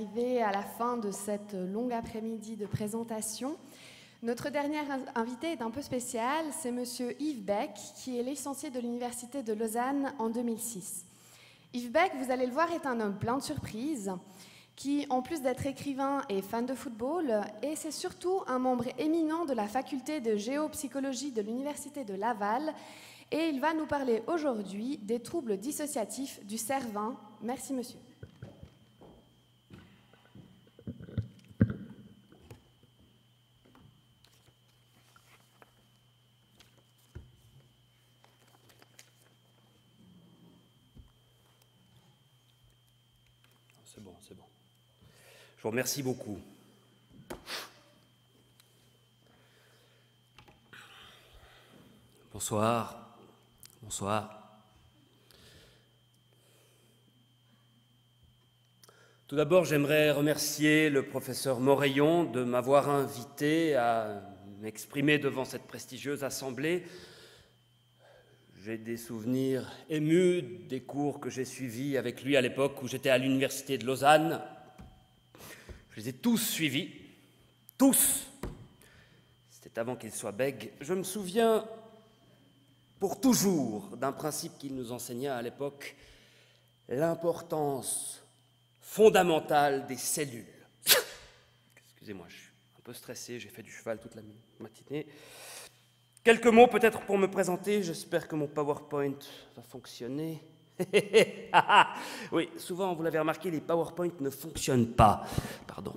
arrivés à la fin de cette longue après-midi de présentation. Notre dernier invité est un peu spécial, c'est monsieur Yves Beck, qui est licencié de l'Université de Lausanne en 2006. Yves Beck, vous allez le voir, est un homme plein de surprises, qui, en plus d'être écrivain, est fan de football, et c'est surtout un membre éminent de la faculté de géopsychologie de l'Université de Laval, et il va nous parler aujourd'hui des troubles dissociatifs du cerveau. Merci, monsieur. C'est bon, c'est bon. Je vous remercie beaucoup. Bonsoir. Bonsoir. Tout d'abord, j'aimerais remercier le professeur Moreillon de m'avoir invité à m'exprimer devant cette prestigieuse assemblée. J'ai des souvenirs émus des cours que j'ai suivis avec lui à l'époque où j'étais à l'université de Lausanne. Je les ai tous suivis, tous. C'était avant qu'il soit bègue. Je me souviens pour toujours d'un principe qu'il nous enseigna à l'époque, l'importance fondamentale des cellules. Excusez-moi, je suis un peu stressé, j'ai fait du cheval toute la matinée. Quelques mots peut-être pour me présenter, j'espère que mon PowerPoint va fonctionner. Oui, souvent, vous l'avez remarqué, les PowerPoint ne fonctionnent pas. Pardon.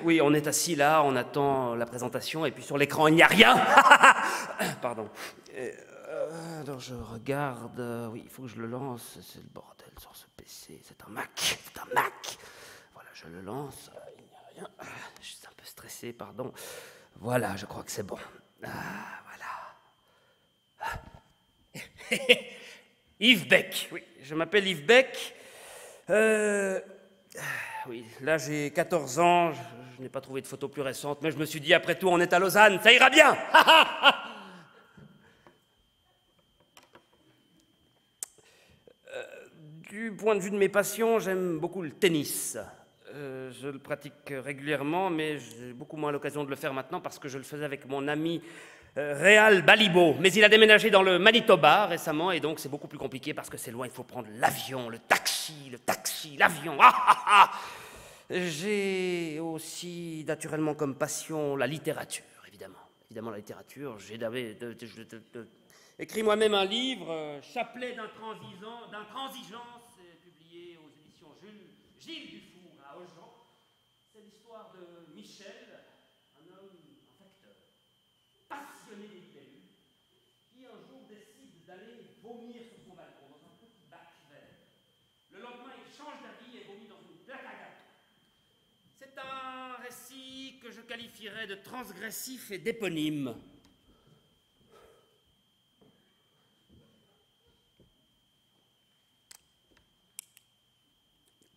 Oui, on est assis là, on attend la présentation, et puis sur l'écran, il n'y a rien. Pardon. Alors, je regarde. Oui, il faut que je le lance. C'est le bordel sur ce PC. C'est un Mac. C'est un Mac. Voilà, je le lance. Il n'y a rien. Je suis un peu stressé, pardon. Voilà, je crois que c'est bon. Voilà. Yves Beck. Oui, je m'appelle Yves Beck. Oui, là j'ai 14 ans, je n'ai pas trouvé de photo plus récente, mais je me suis dit, après tout, on est à Lausanne, ça ira bien. Du point de vue de mes passions, j'aime beaucoup le tennis. Je le pratique régulièrement, mais j'ai beaucoup moins l'occasion de le faire maintenant parce que je le faisais avec mon ami Réal Balibo. Mais il a déménagé dans le Manitoba récemment et donc c'est beaucoup plus compliqué parce que c'est loin, il faut prendre l'avion, le taxi, l'avion. J'ai aussi naturellement comme passion la littérature, évidemment. Évidemment la littérature, j'ai écrit moi-même un livre, Chapelet d'intransigeance, publié aux éditions Gilles Dufour à Aujan. C'est l'histoire de Michel, un homme, un facteur, passionné des libellules, qui un jour décide d'aller vomir sur son balcon dans un petit bac vert. Le lendemain, il change d'avis et vomit dans une plaque à gâteau. C'est un récit que je qualifierais de transgressif et d'éponyme.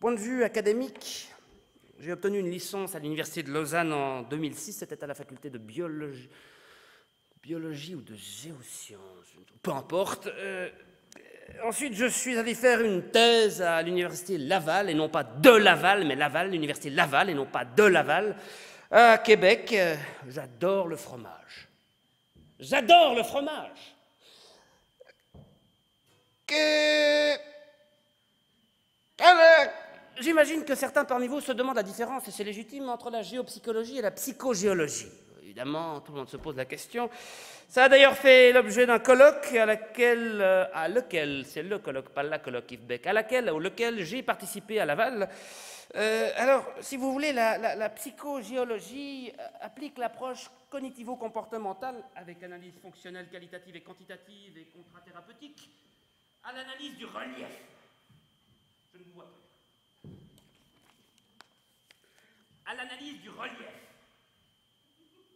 Point de vue académique, j'ai obtenu une licence à l'Université de Lausanne en 2006. C'était à la faculté de biologie ou de géosciences, peu importe. Ensuite, je suis allé faire une thèse à l'Université Laval, et non pas de Laval, mais Laval, l'Université Laval, et non pas de Laval, à Québec. J'adore le fromage. J'adore le fromage. J'imagine que certains parmi vous se demandent la différence, et c'est légitime, entre la géopsychologie et la psychogéologie. Évidemment, tout le monde se pose la question. Ça a d'ailleurs fait l'objet d'un colloque c'est le colloque, pas la colloque Yves Beck, auquel j'ai participé à Laval. Alors, si vous voulez, la psychogéologie applique l'approche cognitivo-comportementale avec analyse fonctionnelle, qualitative et quantitative et contrathérapeutique à l'analyse du relief. Je ne vous vois pas. À l'analyse du relief.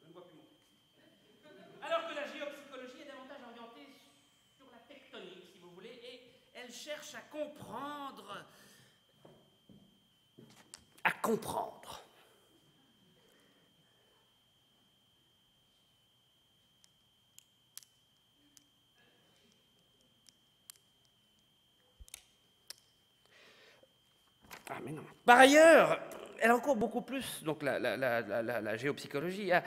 Je ne vois plus mon texte. Alors que la géopsychologie est davantage orientée sur la tectonique, si vous voulez, et elle cherche à comprendre. Ah, mais non. Par ailleurs, elle recourt beaucoup plus, donc la géopsychologie, à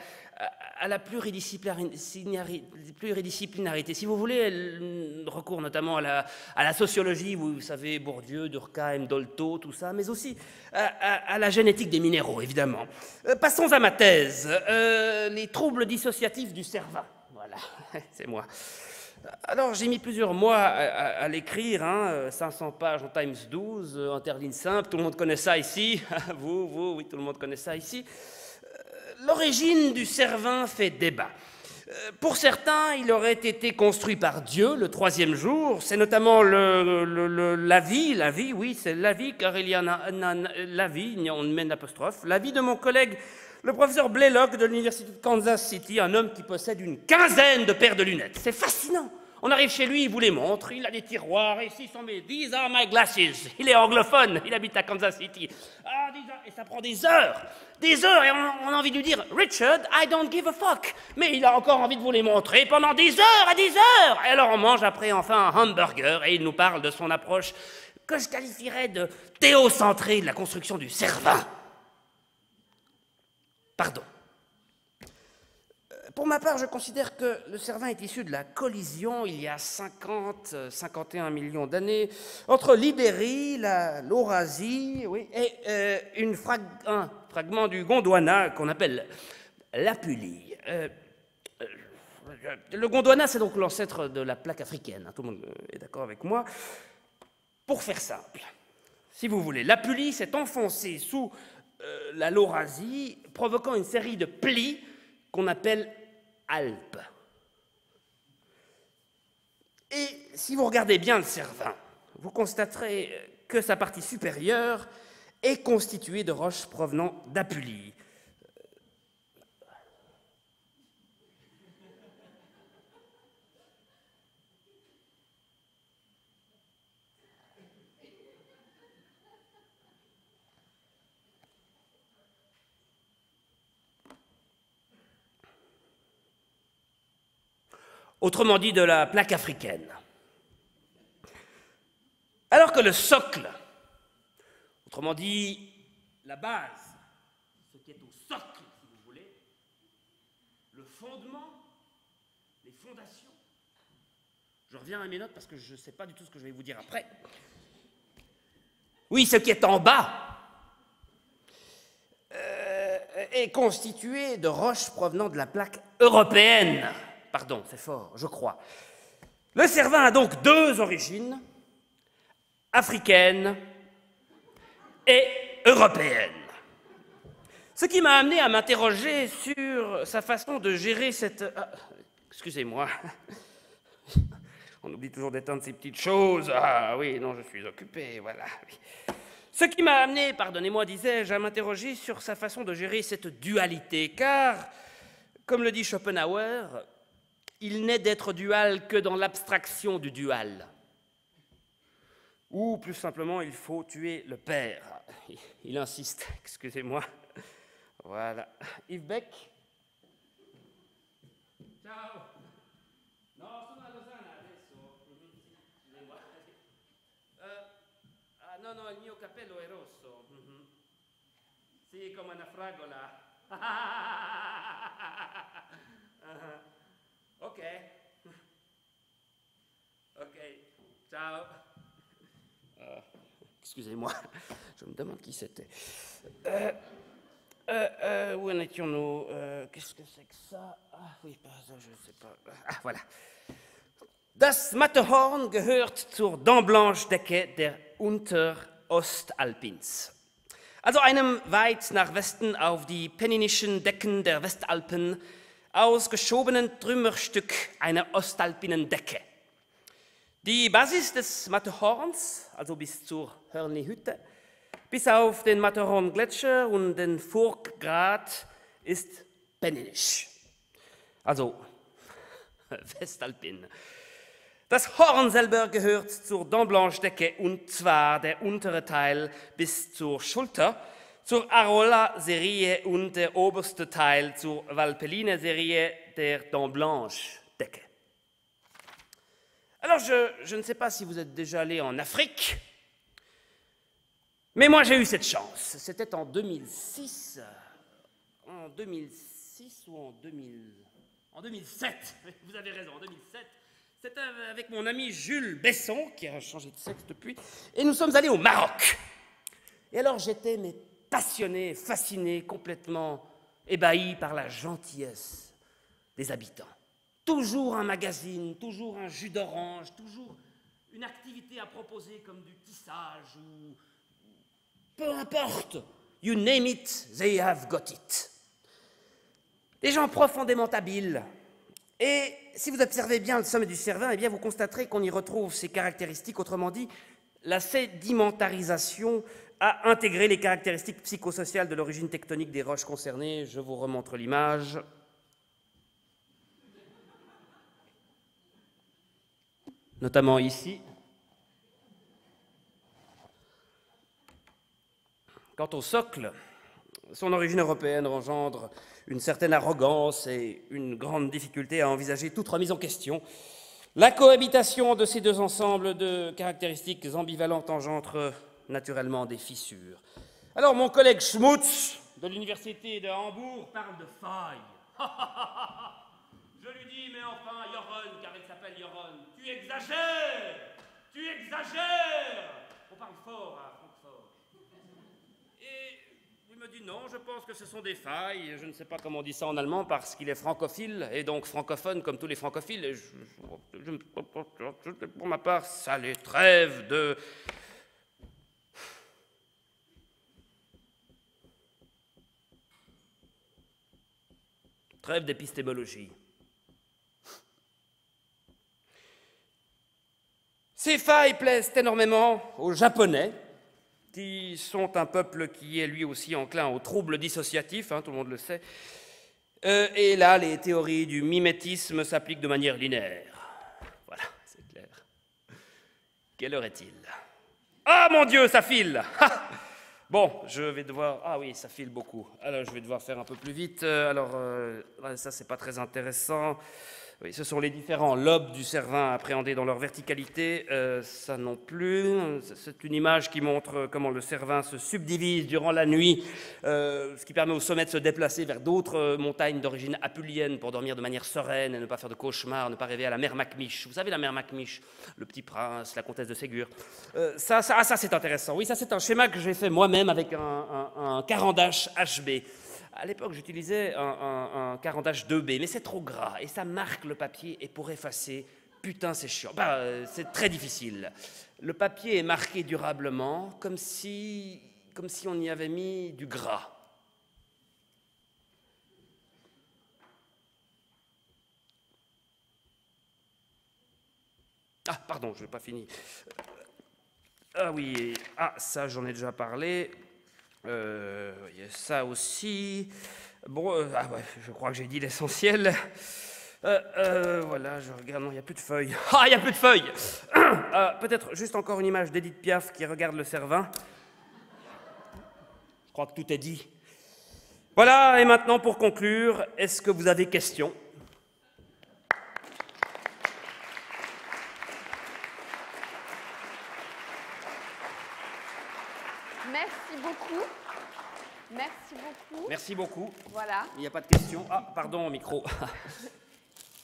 la pluridisciplinarité. Si vous voulez, elle recourt notamment à la sociologie, vous savez, Bourdieu, Durkheim, Dolto, tout ça, mais aussi à la génétique des minéraux, évidemment. Passons à ma thèse, les troubles dissociatifs du cerveau. Voilà, c'est moi. Alors, j'ai mis plusieurs mois à l'écrire, 500 pages en Times 12, interligne simple, tout le monde connaît ça ici, oui, tout le monde connaît ça ici. L'origine du cervin fait débat. Pour certains, il aurait été construit par Dieu le 3e jour, c'est notamment la vie, oui, c'est la vie, car il y en a la vie, on met une apostrophe, la vie de mon collègue, le professeur Blaylock de l'université de Kansas City, un homme qui possède une 15aine de paires de lunettes. C'est fascinant. On arrive chez lui, il vous les montre, il a des tiroirs, et ici sont mes « These are my glasses ». Il est anglophone, il habite à Kansas City. Et ça prend des heures, et on a envie de lui dire « Richard, I don't give a fuck ». Mais il a encore envie de vous les montrer pendant des heures et des heures. Et alors on mange après enfin un hamburger, et il nous parle de son approche que je qualifierais de théocentrée de la construction du cervin. Pardon. Pour ma part, je considère que le cervin est issu de la collision, il y a 51 millions d'années, entre l'Ibérie, l'Eurasie, oui, et un fragment du Gondwana qu'on appelle l'Apulie. Le Gondwana, c'est donc l'ancêtre de la plaque africaine, tout le monde est d'accord avec moi. Pour faire simple, si vous voulez, l'Apulie s'est enfoncée sous la Laurasie, provoquant une série de plis qu'on appelle Alpes. Et si vous regardez bien le cervin, vous constaterez que sa partie supérieure est constituée de roches provenant d'Apulie. Autrement dit, de la plaque africaine. Alors que le socle, autrement dit, la base, ce qui est au socle, si vous voulez, le fondement, les fondations. Je reviens à mes notes parce que je ne sais pas du tout ce que je vais vous dire après. Oui, ce qui est en bas est constitué de roches provenant de la plaque européenne. Pardon, c'est fort, je crois. Le cervin a donc deux origines, africaine et européenne. Ce qui m'a amené à m'interroger sur sa façon de gérer cette... excusez-moi, on oublie toujours d'éteindre ces petites choses. Ah oui, non, je suis occupé, voilà. Ce qui m'a amené, pardonnez-moi, disais-je, à m'interroger sur sa façon de gérer cette dualité, car, comme le dit Schopenhauer, il n'est d'être dual que dans l'abstraction du dual. Ou, plus simplement, il faut tuer le père. Il insiste, excusez-moi. Voilà. Yves Beck. Ciao. No, sono a Losanna adesso. Scusez-moi. No, il mio cappello è rosso. Sì, come una fragola. Ok, ciao. Excusez-moi, je me demande qui c'était. Où en étions-nous? Qu'est-ce que c'est que ça? Ah oui, je ne sais pas. Ah, voilà. Das Matterhorn gehört zur Dent-Blanche-Decke der Unterostalpins. Also einem weit nach Westen auf die penninischen Decken der Westalpen ausgeschobenen Trümmerstück einer ostalpinen Decke. Die Basis des Matterhorns, also bis zur Hörnli-Hütte, bis auf den Matterhorn-Gletscher und den Furkgrat, ist penninisch, also Westalpin. Das Horn selber gehört zur Dent-Blanche-Decke, und zwar der untere Teil bis zur Schulter, zur Arola-Serie und der oberste Teil zur Valpelline-Serie der Dent-Blanche-Decke. Alors, je ne sais pas si vous êtes déjà allé en Afrique. Mais moi, j'ai eu cette chance. C'était en 2006. En 2006 ou en 2000... En 2007. Vous avez raison, en 2007. C'était avec mon ami Jules Besson, qui a changé de sexe depuis, et nous sommes allés au Maroc. Et alors, j'étais passionné, fasciné, complètement ébahi par la gentillesse des habitants. Toujours un magazine, toujours un jus d'orange, toujours une activité à proposer comme du tissage ou... Peu importe, you name it, they have got it. Des gens profondément habiles. Et si vous observez bien le sommet du Cervin, eh bien vous constaterez qu'on y retrouve ces caractéristiques, autrement dit, la sédimentarisation a intégré les caractéristiques psychosociales de l'origine tectonique des roches concernées. Je vous remontre l'image. Notamment ici. Quant au socle, son origine européenne engendre une certaine arrogance et une grande difficulté à envisager toute remise en question. La cohabitation de ces deux ensembles de caractéristiques ambivalentes engendre naturellement des fissures. Alors mon collègue Schmutz de l'université de Hambourg parle de faille. Je lui dis, mais enfin, Joron, car il s'appelle Joron, tu exagères. On parle fort à Francfort. Et il me dit non, je pense que ce sont des failles. Je ne sais pas comment on dit ça en allemand parce qu'il est francophile et donc francophone comme tous les francophiles. Et pour ma part, ça les trêve de... Trêve d'épistémologie. Ces failles plaisent énormément aux Japonais, qui sont un peuple qui est lui aussi enclin aux troubles dissociatifs, tout le monde le sait. Et là, les théories du mimétisme s'appliquent de manière linéaire. Voilà, c'est clair. Quelle heure est-il? Ah, mon Dieu, ça file! Bon, je vais devoir... Ah oui, ça file beaucoup. Alors, je vais devoir faire un peu plus vite. Ça, c'est pas très intéressant. Oui, ce sont les différents lobes du Cervin appréhendés dans leur verticalité. Ça non plus. C'est une image qui montre comment le Cervin se subdivise durant la nuit, ce qui permet au sommet de se déplacer vers d'autres montagnes d'origine apulienne pour dormir de manière sereine et ne pas faire de cauchemars, ne pas rêver à la mère Macmiche. Vous savez, la mère Macmiche, le petit prince, la comtesse de Ségur. Ça c'est intéressant. Oui, ça, c'est un schéma que j'ai fait moi-même avec un Caran-d'Ache HB. À l'époque, j'utilisais un Caran-d'Ache 2B, mais c'est trop gras et ça marque le papier et pour effacer, putain, c'est chiant. C'est très difficile. Le papier est marqué durablement comme si on y avait mis du gras. Ah, pardon, je n'ai pas fini. Ah oui, ça, j'en ai déjà parlé. Il y a ça aussi. Bon, ouais, je crois que j'ai dit l'essentiel. Voilà, je regarde. Non, il n'y a plus de feuilles. Ah, il n'y a plus de feuilles. Peut-être juste encore une image d'Edith Piaf qui regarde le Cervin. Je crois que tout est dit. Voilà, et maintenant pour conclure, est-ce que vous avez questions? Merci beaucoup. Merci beaucoup. Merci beaucoup. Voilà. Il n'y a pas de questions. Ah, pardon, au micro.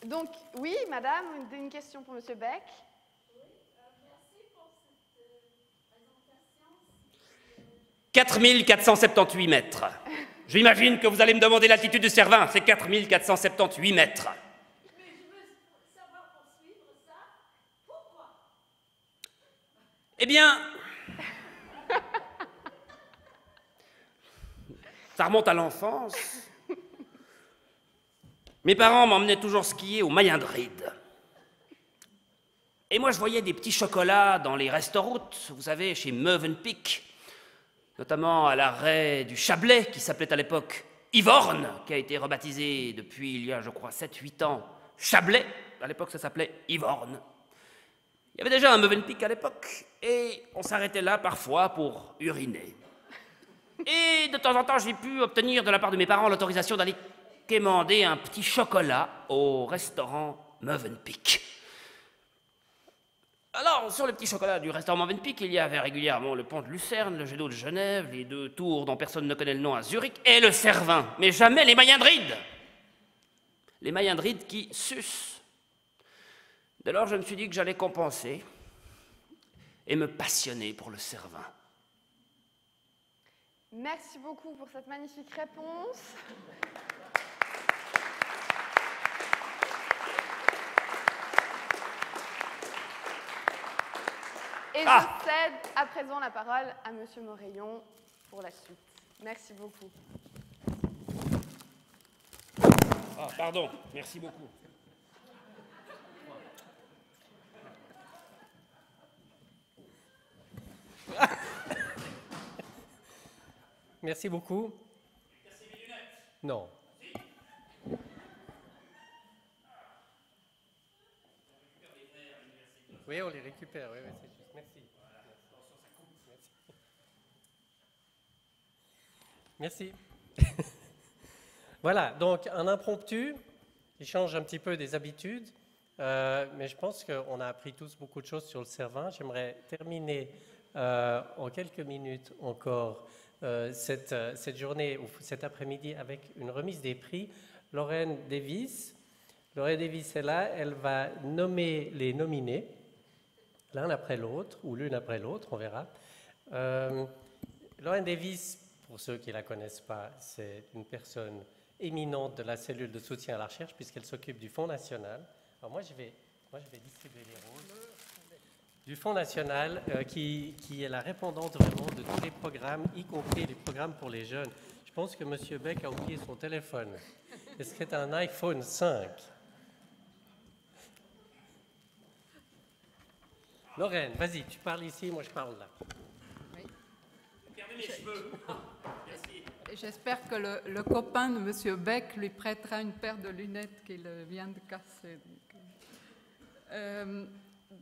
Donc, oui, madame, une question pour monsieur Beck. Oui, merci pour cette présentation. 4478 mètres. J'imagine que vous allez me demander l'altitude du Cervin. C'est 4478 mètres. Mais je veux savoir pour suivre ça, pourquoi? Eh bien... Ça remonte à l'enfance. Mes parents m'emmenaient toujours skier au Mayen-de-Ride. Et moi, je voyais des petits chocolats dans les restaurants, vous savez, chez Mövenpick, notamment à l'arrêt du Chablais, qui s'appelait à l'époque Ivorne, qui a été rebaptisé depuis il y a, je crois, 7-8 ans, Chablais. À l'époque, ça s'appelait Ivorne. Il y avait déjà un Mövenpick à l'époque, et on s'arrêtait là parfois pour uriner. Et de temps en temps, j'ai pu obtenir de la part de mes parents l'autorisation d'aller quémander un petit chocolat au restaurant Mövenpick. Alors, sur le petit chocolat du restaurant Movenpick, il y avait régulièrement le pont de Lucerne, le jet d'eau de Genève, les 2 tours dont personne ne connaît le nom à Zurich, et le Cervin, mais jamais les Mayendrides. Les Mayendrides qui sucent. Dès lors, je me suis dit que j'allais compenser et me passionner pour le Cervin. Merci beaucoup pour cette magnifique réponse. Et je cède à présent la parole à Monsieur Moreillon pour la suite. Merci beaucoup. Ah, pardon, merci beaucoup. Merci beaucoup. Merci mes lunettes. Non. Oui, on les récupère, oui, c'est juste. Merci. Merci. Voilà, donc un impromptu, il change un petit peu des habitudes, mais je pense qu'on a appris tous beaucoup de choses sur le Cervin. J'aimerais terminer en quelques minutes encore cette journée, ou cet après-midi, avec une remise des prix. Lorraine Davis est là, elle va nommer les nominés, l'un après l'autre, ou l'une après l'autre, on verra. Lorraine Davis, pour ceux qui ne la connaissent pas, c'est une personne éminente de la cellule de soutien à la recherche, puisqu'elle s'occupe du Fonds national. Alors moi, je vais distribuer les rôles. Du Fonds national, qui est la répondante vraiment de tous les programmes, y compris les programmes pour les jeunes. Je pense que M. Beck a oublié son téléphone. Est-ce que c'est un iPhone 5 ? Lorraine, vas-y, tu parles ici, moi je parle là. Oui. Regardez mes cheveux. Merci. J'espère que le copain de M. Beck lui prêtera une paire de lunettes qu'il vient de casser.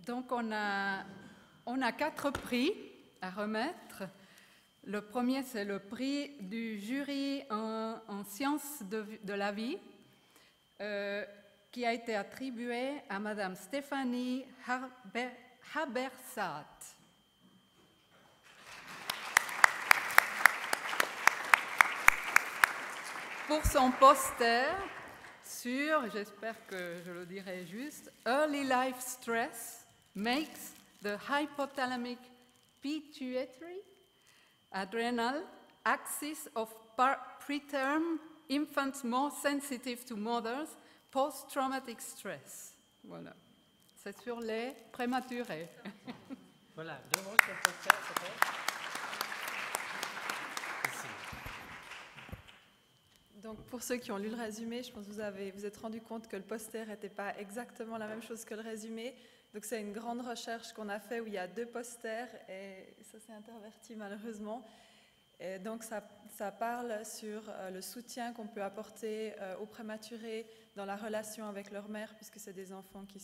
Donc on a 4 prix à remettre. Le premier, c'est le prix du jury en sciences de la vie, qui a été attribué à Madame Stéphanie Habersat. Pour son poster sur, j'espère que je le dirai juste, Early Life Stress makes the hypothalamic pituitary adrenal axis of preterm infants more sensitive to mothers post-traumatic stress. Voilà. C'est sur les prématurés. Voilà, 2 mots sur le poster, c'est bon ? Ici. Donc pour ceux qui ont lu le résumé, je pense que vous êtes rendu compte que le poster n'était pas exactement la même chose que le résumé. Donc c'est une grande recherche qu'on a fait où il y a 2 posters et ça s'est interverti malheureusement. Et donc ça parle sur le soutien qu'on peut apporter aux prématurés dans la relation avec leur mère, puisque c'est des enfants qui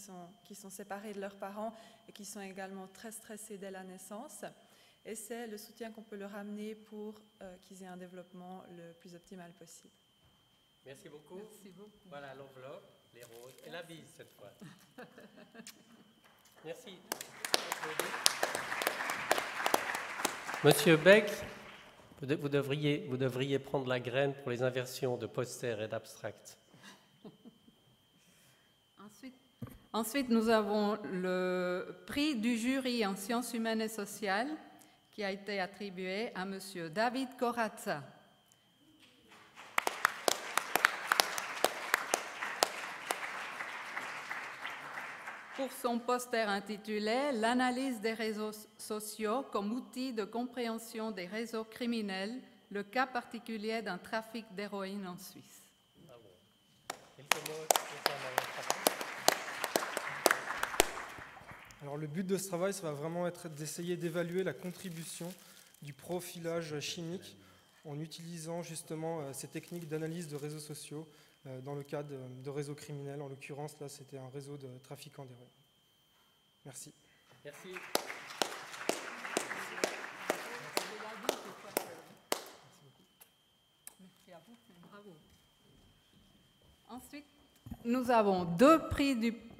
sont séparés de leurs parents et qui sont également très stressés dès la naissance. Et c'est le soutien qu'on peut leur amener pour qu'ils aient un développement le plus optimal possible. Merci beaucoup. Merci beaucoup. Voilà l'enveloppe, les roses et la bise cette fois. Merci. Monsieur Beck, vous devriez prendre la graine pour les inversions de poster et d'abstract. Ensuite, nous avons le prix du jury en sciences humaines et sociales qui a été attribué à Monsieur David Corazza. Pour son poster intitulé « L'analyse des réseaux sociaux comme outil de compréhension des réseaux criminels, le cas particulier d'un trafic d'héroïne en Suisse ». Quelques mots concernant le travail. Alors le but de ce travail, ça va vraiment être d'essayer d'évaluer la contribution du profilage chimique en utilisant justement ces techniques d'analyse de réseaux sociaux dans le cas de réseaux criminels. En l'occurrence, là, c'était un réseau de trafiquants d'héroïne. Merci. Merci. Merci à vous. Bravo. Ensuite, nous avons 2 prix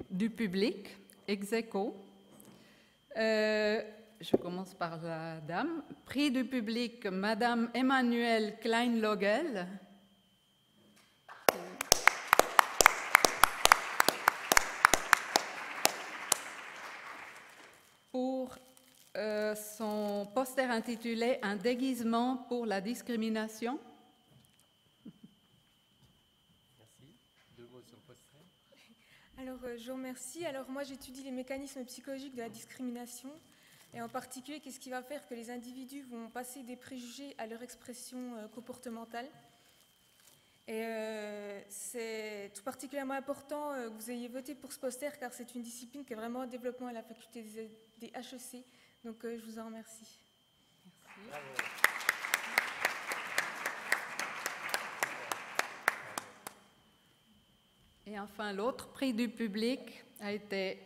du public, ex aequo. Je commence par la dame. Prix du public, Madame Emmanuelle Klein-Logel. Pour son poster intitulé « Un déguisement pour la discrimination ». Merci. 2 mots sur le poster. Alors, je vous remercie. Alors, moi, j'étudie les mécanismes psychologiques de la discrimination et en particulier, qu'est-ce qui va faire que les individus vont passer des préjugés à leur expression comportementale. Et c'est tout particulièrement important que vous ayez voté pour ce poster car c'est une discipline qui est vraiment en développement à la faculté des HEC. Donc, je vous en remercie. Merci. Bravo. Et enfin, l'autre prix du public a été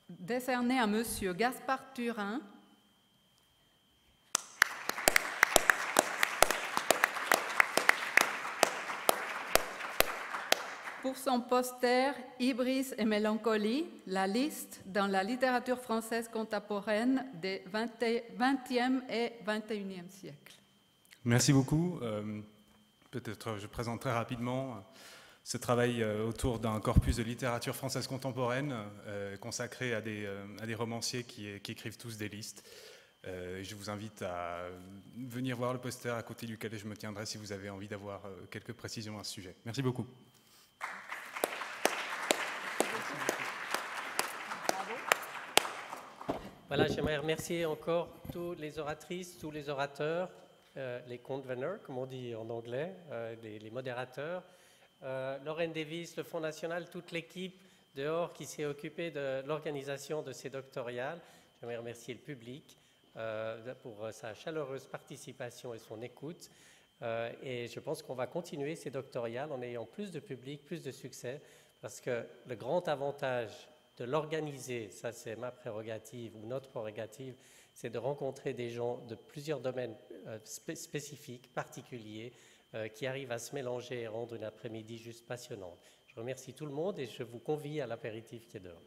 décerné à Monsieur Gaspard Turin. Pour son poster « Hybris et mélancolie, la liste dans la littérature française contemporaine des 20e et 21e siècles ». Merci beaucoup. Peut-être je présente très rapidement ce travail autour d'un corpus de littérature française contemporaine consacré à des romanciers qui écrivent tous des listes. Je vous invite à venir voir le poster à côté duquel je me tiendrai si vous avez envie d'avoir quelques précisions à ce sujet. Merci beaucoup. Voilà, j'aimerais remercier encore toutes les oratrices, tous les orateurs, les conveners, comme on dit en anglais, les modérateurs, Lorraine Davis, le Fonds national, toute l'équipe dehors qui s'est occupée de l'organisation de ces doctorales. J'aimerais remercier le public pour sa chaleureuse participation et son écoute. Et je pense qu'on va continuer ces doctorales en ayant plus de public, plus de succès, parce que le grand avantage de l'organiser, ça c'est ma prérogative ou notre prérogative, c'est de rencontrer des gens de plusieurs domaines spécifiques, particuliers, qui arrivent à se mélanger et rendre une après-midi juste passionnante. Je remercie tout le monde et je vous convie à l'apéritif qui est dehors.